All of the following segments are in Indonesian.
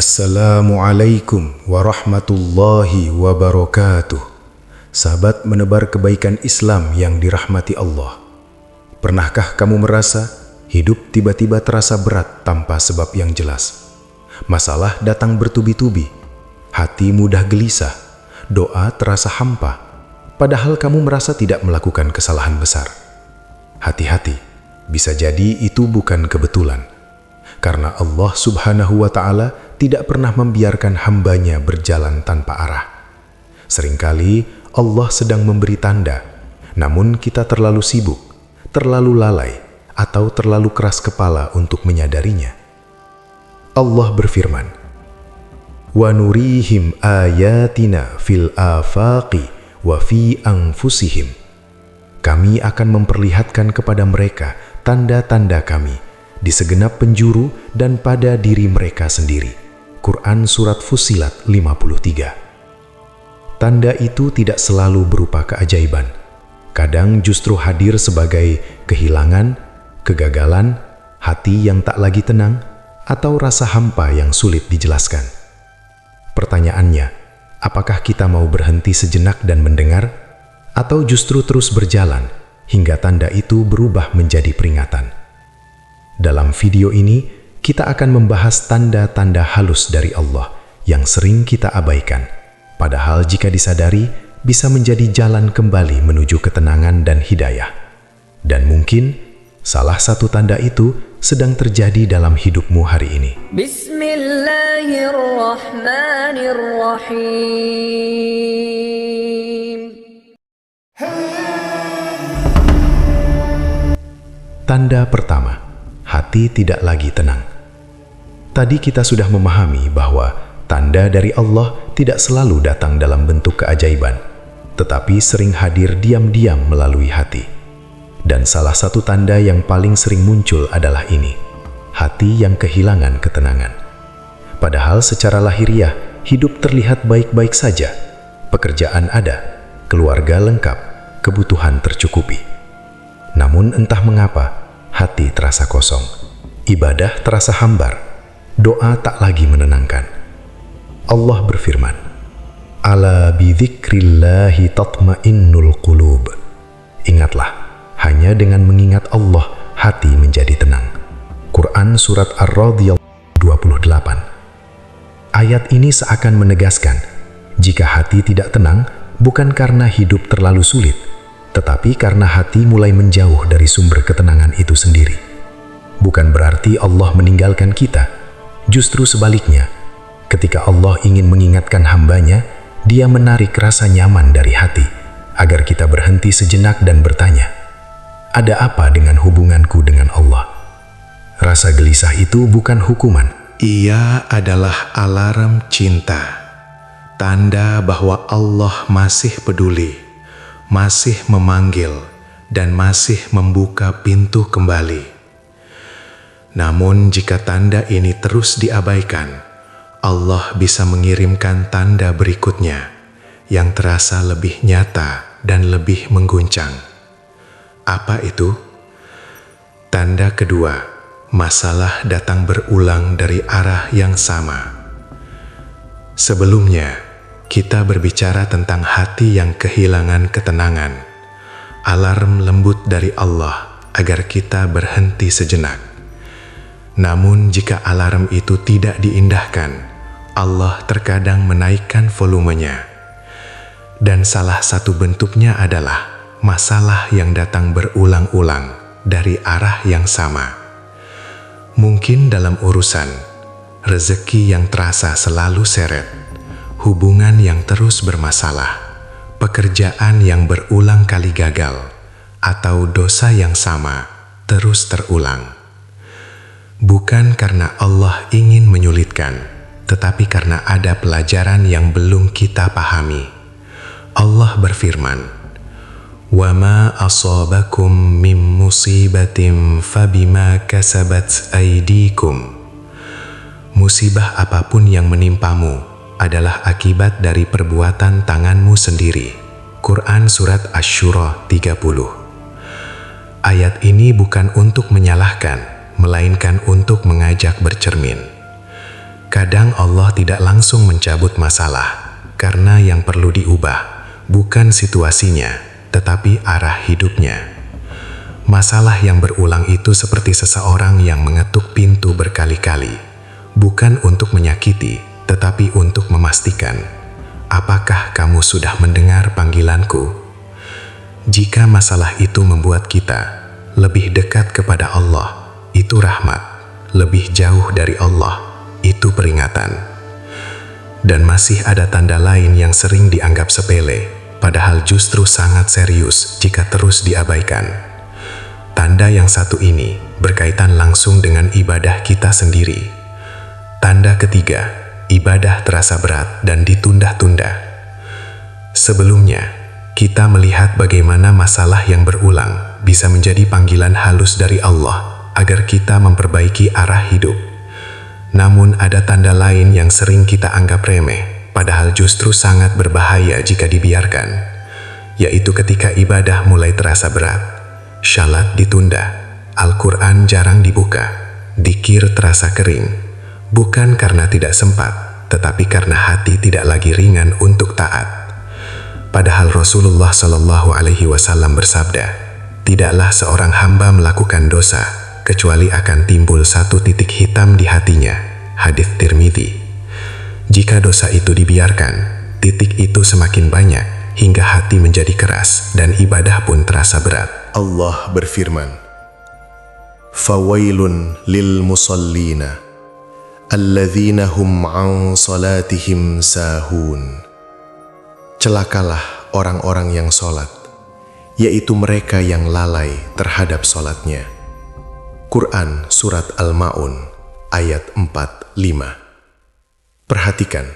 Assalamualaikum warahmatullahi wabarakatuh. Sahabat menebar kebaikan Islam yang dirahmati Allah. Pernahkah kamu merasa hidup tiba-tiba terasa berat tanpa sebab yang jelas? Masalah datang bertubi-tubi, hati mudah gelisah, doa terasa hampa, padahal kamu merasa tidak melakukan kesalahan besar. Hati-hati, bisa jadi itu bukan kebetulan. Karena Allah Subhanahu wa Ta'ala tidak pernah membiarkan hambanya berjalan tanpa arah. Seringkali Allah sedang memberi tanda, namun kita terlalu sibuk, terlalu lalai, atau terlalu keras kepala untuk menyadarinya. Allah berfirman, "Wa nurihim ayatina fil afaqi wa fi anfusihim." Kami akan memperlihatkan kepada mereka tanda-tanda kami di segenap penjuru dan pada diri mereka sendiri. Quran Surat Fussilat 53. Tanda itu tidak selalu berupa keajaiban. Kadang justru hadir sebagai kehilangan, kegagalan, hati yang tak lagi tenang, atau rasa hampa yang sulit dijelaskan. Pertanyaannya, apakah kita mau berhenti sejenak dan mendengar, atau justru terus berjalan hingga tanda itu berubah menjadi peringatan? Dalam video ini, kita akan membahas tanda-tanda halus dari Allah yang sering kita abaikan, padahal jika disadari bisa menjadi jalan kembali menuju ketenangan dan hidayah. Dan mungkin salah satu tanda itu sedang terjadi dalam hidupmu hari ini. Bismillahirrahmanirrahim. Tanda pertama, hati tidak lagi tenang. Tadi kita sudah memahami bahwa tanda dari Allah tidak selalu datang dalam bentuk keajaiban, tetapi sering hadir diam-diam melalui hati. Dan salah satu tanda yang paling sering muncul adalah ini, hati yang kehilangan ketenangan. Padahal secara lahiriah, hidup terlihat baik-baik saja. Pekerjaan ada, keluarga lengkap, kebutuhan tercukupi. Namun entah mengapa, hati terasa kosong, ibadah terasa hambar, doa tak lagi menenangkan. Allah berfirman, "Ala bidzikrillahi tatmainnul qulub." Ingatlah, hanya dengan mengingat Allah, hati menjadi tenang. Quran Surat Ar-Ra'd 28. Ayat ini seakan menegaskan, jika hati tidak tenang, bukan karena hidup terlalu sulit, tetapi karena hati mulai menjauh dari sumber ketenangan itu sendiri. Bukan berarti Allah meninggalkan kita. Justru sebaliknya, ketika Allah ingin mengingatkan hambanya, Dia menarik rasa nyaman dari hati, agar kita berhenti sejenak dan bertanya, ada apa dengan hubunganku dengan Allah? Rasa gelisah itu bukan hukuman. Ia adalah alarm cinta, tanda bahwa Allah masih peduli, masih memanggil, dan masih membuka pintu kembali. Namun jika tanda ini terus diabaikan, Allah bisa mengirimkan tanda berikutnya yang terasa lebih nyata dan lebih mengguncang. Apa itu? Tanda kedua, masalah datang berulang dari arah yang sama. Sebelumnya, kita berbicara tentang hati yang kehilangan ketenangan, alarm lembut dari Allah agar kita berhenti sejenak. Namun jika alarm itu tidak diindahkan, Allah terkadang menaikkan volumenya. Dan salah satu bentuknya adalah masalah yang datang berulang-ulang dari arah yang sama. Mungkin dalam urusan, rezeki yang terasa selalu seret, hubungan yang terus bermasalah, pekerjaan yang berulang kali gagal, atau dosa yang sama terus terulang. Bukan karena Allah ingin menyulitkan, tetapi karena ada pelajaran yang belum kita pahami. Allah berfirman, "Wa ma asabakum min musibatin fabima kasabat aydikum." Musibah apapun yang menimpamu adalah akibat dari perbuatan tanganmu sendiri. Quran Surat Asy-Syura 30. Ayat ini bukan untuk menyalahkan, melainkan untuk mengajak bercermin. Kadang Allah tidak langsung mencabut masalah, karena yang perlu diubah bukan situasinya, tetapi arah hidupnya. Masalah yang berulang itu seperti seseorang yang mengetuk pintu berkali-kali, bukan untuk menyakiti, tetapi untuk memastikan, apakah kamu sudah mendengar panggilanku? Jika masalah itu membuat kita lebih dekat kepada Allah, itu rahmat. Lebih jauh dari Allah, itu peringatan. Dan masih ada tanda lain yang sering dianggap sepele, padahal justru sangat serius jika terus diabaikan. Tanda yang satu ini berkaitan langsung dengan ibadah kita sendiri. Tanda ketiga, ibadah terasa berat dan ditunda-tunda. Sebelumnya, kita melihat bagaimana masalah yang berulang bisa menjadi panggilan halus dari Allah agar kita memperbaiki arah hidup. Namun ada tanda lain yang sering kita anggap remeh, padahal justru sangat berbahaya jika dibiarkan, yaitu ketika ibadah mulai terasa berat, syalat ditunda, Al-Quran jarang dibuka, dzikir terasa kering, bukan karena tidak sempat, tetapi karena hati tidak lagi ringan untuk taat. Padahal Rasulullah SAW bersabda, tidaklah seorang hamba melakukan dosa, kecuali akan timbul satu titik hitam di hatinya. Hadits Tirmidzi. Jika dosa itu dibiarkan, titik itu semakin banyak hingga hati menjadi keras dan ibadah pun terasa berat. Allah berfirman, "Fawailun lil musallina alladzina hum an salatihim sahun." Celakalah orang-orang yang sholat, yaitu mereka yang lalai terhadap sholatnya. Quran Surat Al-Ma'un ayat 4-5. Perhatikan,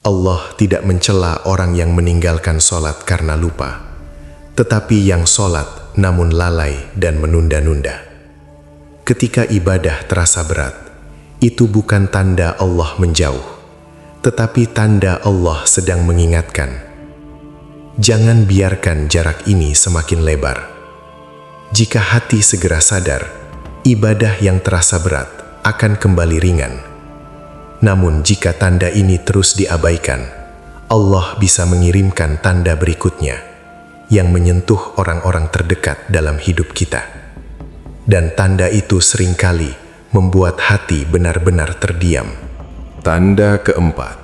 Allah tidak mencela orang yang meninggalkan sholat karena lupa, tetapi yang sholat namun lalai dan menunda-nunda. Ketika ibadah terasa berat, itu bukan tanda Allah menjauh, tetapi tanda Allah sedang mengingatkan. Jangan biarkan jarak ini semakin lebar. Jika hati segera sadar, ibadah yang terasa berat akan kembali ringan. Namun jika tanda ini terus diabaikan, Allah bisa mengirimkan tanda berikutnya yang menyentuh orang-orang terdekat dalam hidup kita. Dan tanda itu seringkali membuat hati benar-benar terdiam. Tanda keempat,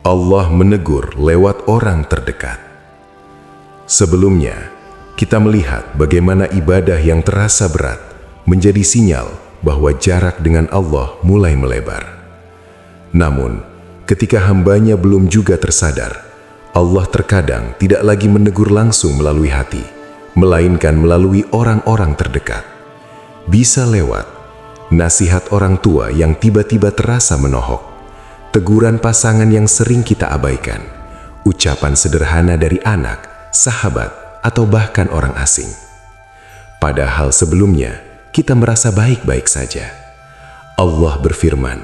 Allah menegur lewat orang terdekat. Sebelumnya, kita melihat bagaimana ibadah yang terasa berat menjadi sinyal bahwa jarak dengan Allah mulai melebar. Namun, ketika hambanya belum juga tersadar, Allah terkadang tidak lagi menegur langsung melalui hati, melainkan melalui orang-orang terdekat. Bisa lewat nasihat orang tua yang tiba-tiba terasa menohok, teguran pasangan yang sering kita abaikan, ucapan sederhana dari anak, sahabat, atau bahkan orang asing. Padahal sebelumnya, kita merasa baik-baik saja. Allah berfirman,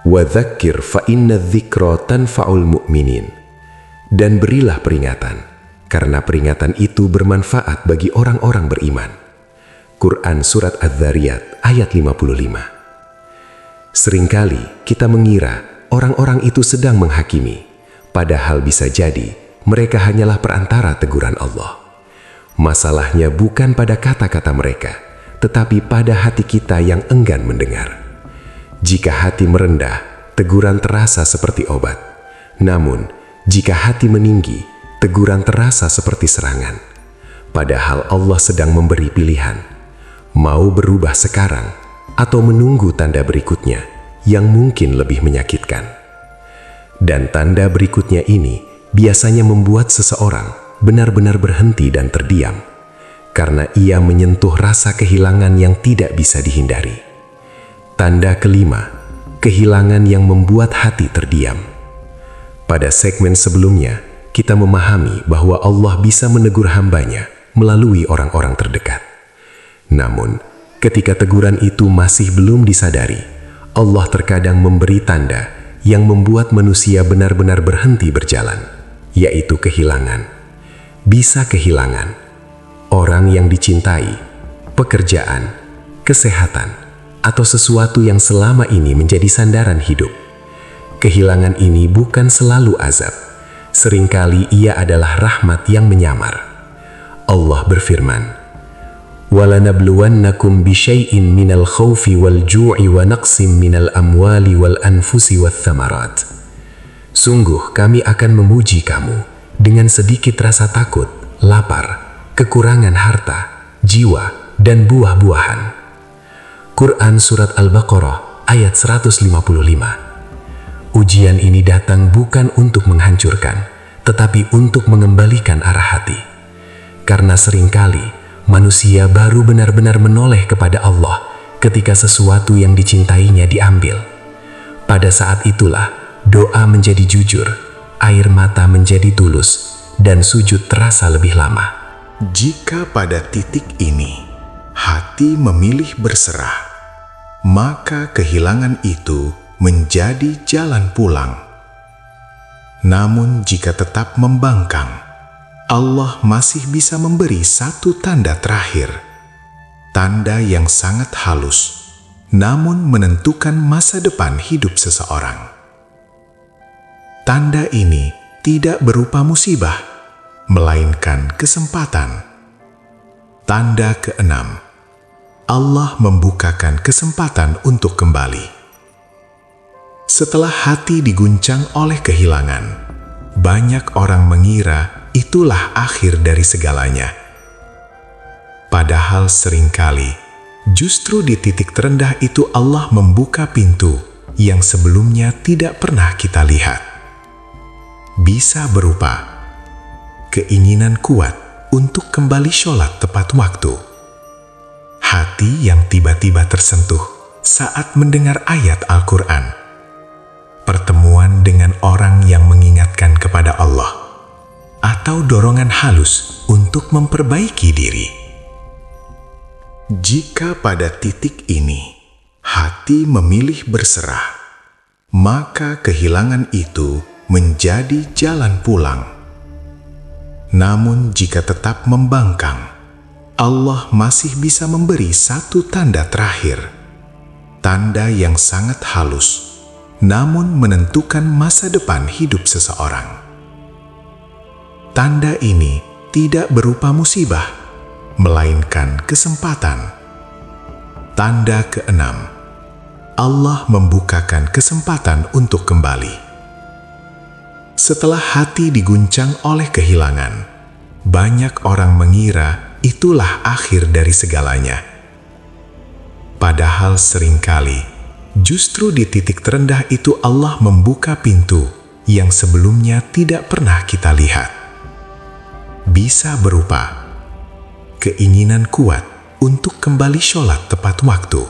"Wadzakir fa inna dzikra tanfa'ul mu'minin." Dan berilah peringatan, karena peringatan itu bermanfaat bagi orang-orang beriman. Quran Surat Adz-Dzariyat ayat 55. Seringkali kita mengira orang-orang itu sedang menghakimi, padahal bisa jadi mereka hanyalah perantara teguran Allah. Masalahnya bukan pada kata-kata mereka, tetapi pada hati kita yang enggan mendengar. Jika hati merendah, teguran terasa seperti obat. Namun, jika hati meninggi, teguran terasa seperti serangan. Padahal Allah sedang memberi pilihan, mau berubah sekarang atau menunggu tanda berikutnya yang mungkin lebih menyakitkan. Dan tanda berikutnya ini biasanya membuat seseorang benar-benar berhenti dan terdiam, karena ia menyentuh rasa kehilangan yang tidak bisa dihindari. Tanda kelima, kehilangan yang membuat hati terdiam. Pada segmen sebelumnya, kita memahami bahwa Allah bisa menegur hambanya melalui orang-orang terdekat. Namun, ketika teguran itu masih belum disadari, Allah terkadang memberi tanda yang membuat manusia benar-benar berhenti berjalan, yaitu kehilangan. Bisa kehilangan orang yang dicintai, pekerjaan, kesehatan, atau sesuatu yang selama ini menjadi sandaran hidup. Kehilangan ini bukan selalu azab. Seringkali ia adalah rahmat yang menyamar. Allah berfirman, وَلَنَبْلُوَنَّكُمْ بِشَيْءٍ مِنَ الْخَوْفِ وَالْجُوعِ وَنَقْصٍ مِنَ الْأَمْوَالِ وَالْأَنْفُسِ وَالثَّمَرَاتِ. Sungguh kami akan memuji kamu dengan sedikit rasa takut, lapar, kekurangan harta, jiwa, dan buah-buahan. Quran Surat Al-Baqarah ayat 155. Ujian ini datang bukan untuk menghancurkan, tetapi untuk mengembalikan arah hati. Karena seringkali manusia baru benar-benar menoleh kepada Allah ketika sesuatu yang dicintainya diambil. Pada saat itulah doa menjadi jujur, air mata menjadi tulus, dan sujud terasa lebih lama. Jika pada titik ini hati memilih berserah, maka kehilangan itu menjadi jalan pulang. Namun jika tetap membangkang, Allah masih bisa memberi satu tanda terakhir, tanda yang sangat halus, namun menentukan masa depan hidup seseorang. Tanda ini tidak berupa musibah, melainkan kesempatan. Tanda keenam, Allah membukakan kesempatan untuk kembali. Setelah hati diguncang oleh kehilangan, banyak orang mengira itulah akhir dari segalanya. Padahal seringkali, justru di titik terendah itu Allah membuka pintu yang sebelumnya tidak pernah kita lihat. Bisa berupa keinginan kuat untuk kembali sholat tepat waktu, hati yang tiba-tiba tersentuh saat mendengar ayat Al-Quran, pertemuan dengan orang yang mengingatkan kepada Allah, atau dorongan halus untuk memperbaiki diri. Jika pada titik ini hati memilih berserah, maka kehilangan itu menjadi jalan pulang. Namun jika tetap membangkang, Allah masih bisa memberi satu tanda terakhir, tanda yang sangat halus, namun menentukan masa depan hidup seseorang. Tanda ini tidak berupa musibah, melainkan kesempatan. Tanda keenam, Allah membukakan kesempatan untuk kembali. Setelah hati diguncang oleh kehilangan, banyak orang mengira itulah akhir dari segalanya. Padahal seringkali, justru di titik terendah itu Allah membuka pintu yang sebelumnya tidak pernah kita lihat. Bisa berupa keinginan kuat untuk kembali sholat tepat waktu,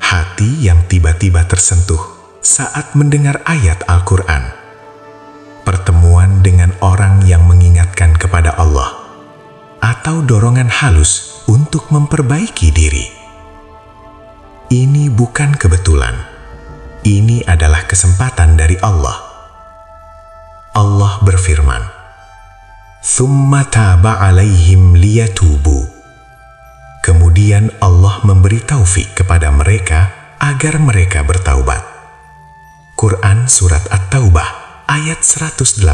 hati yang tiba-tiba tersentuh saat mendengar ayat Al-Quran, pertemuan dengan orang yang mengingatkan kepada Allah, atau dorongan halus untuk memperbaiki diri. Ini bukan kebetulan, ini adalah kesempatan dari Allah. Allah berfirman, "Tsumma taba 'alaihim liyatubu." Kemudian Allah memberi taufik kepada mereka agar mereka bertaubat. Quran Surat At-Taubah ayat 118.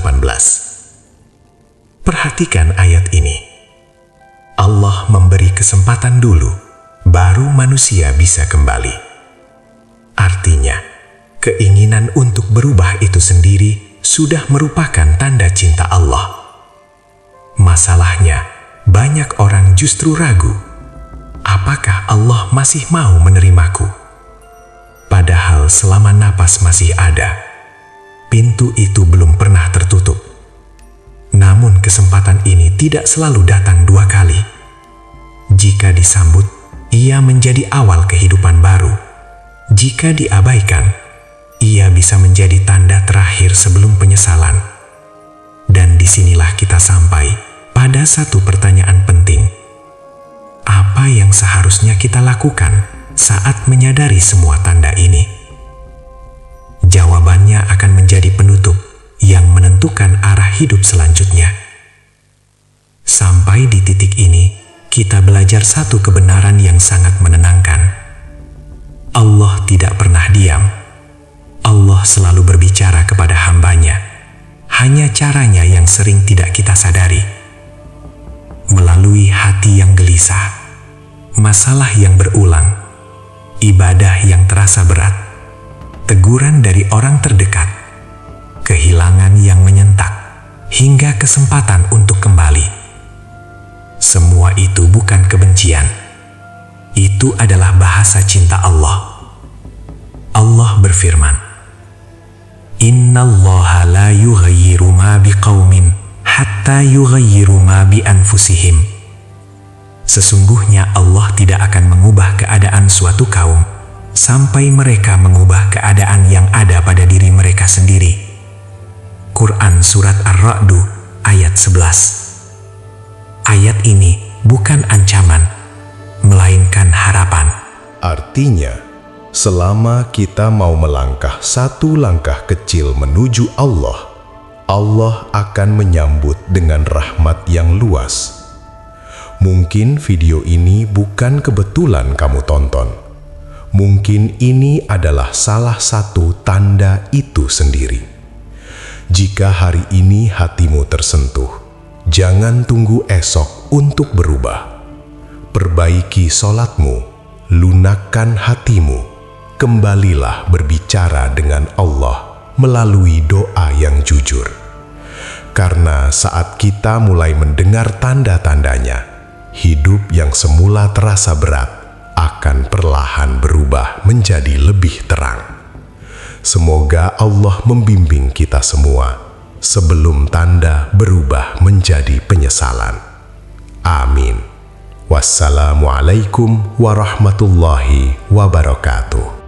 Perhatikan ayat ini. Allah memberi kesempatan dulu, baru manusia bisa kembali. Artinya, keinginan untuk berubah itu sendiri sudah merupakan tanda cinta Allah. Masalahnya, banyak orang justru ragu, apakah Allah masih mau menerimaku? Padahal selama napas masih ada, pintu itu belum pernah tertutup. Namun kesempatan ini tidak selalu datang dua kali. Jika disambut, ia menjadi awal kehidupan baru. Jika diabaikan, ia bisa menjadi tanda terakhir sebelum penyesalan. Dan disinilah kita sampai pada satu pertanyaan penting. Apa yang seharusnya kita lakukan saat menyadari semua tanda ini? Jawabannya akan menjadi penutup yang menentukan arah hidup selanjutnya. Sampai di titik ini, kita belajar satu kebenaran yang sangat menenangkan. Allah tidak pernah diam. Allah selalu berbicara kepada hambanya. Hanya caranya yang sering tidak kita sadari. Melalui hati yang gelisah, masalah yang berulang, ibadah yang terasa berat, teguran dari orang terdekat, kehilangan yang menyentak, hingga kesempatan untuk kembali. Semua itu bukan kebencian. Itu adalah bahasa cinta Allah. Allah berfirman, "Innallaha la yughayyiru ma biqaumin hatta yughayyiru ma bi anfusihim." Sesungguhnya Allah tidak akan mengubah keadaan suatu kaum sampai mereka mengubah keadaan yang ada pada diri mereka sendiri. Quran Surat Ar-Ra'du ayat 11. Ayat ini bukan ancaman, melainkan harapan. Artinya, selama kita mau melangkah satu langkah kecil menuju Allah, Allah akan menyambut dengan rahmat yang luas. Mungkin video ini bukan kebetulan kamu tonton. Mungkin ini adalah salah satu tanda itu sendiri. Jika hari ini hatimu tersentuh, jangan tunggu esok untuk berubah. Perbaiki sholatmu, lunakkan hatimu, kembalilah berbicara dengan Allah melalui doa yang jujur. Karena saat kita mulai mendengar tanda-tandanya, hidup yang semula terasa berat akan perlahan berubah menjadi lebih terang. Semoga Allah membimbing kita semua sebelum tanda berubah menjadi penyesalan. Amin. Wassalamualaikum warahmatullahi wabarakatuh.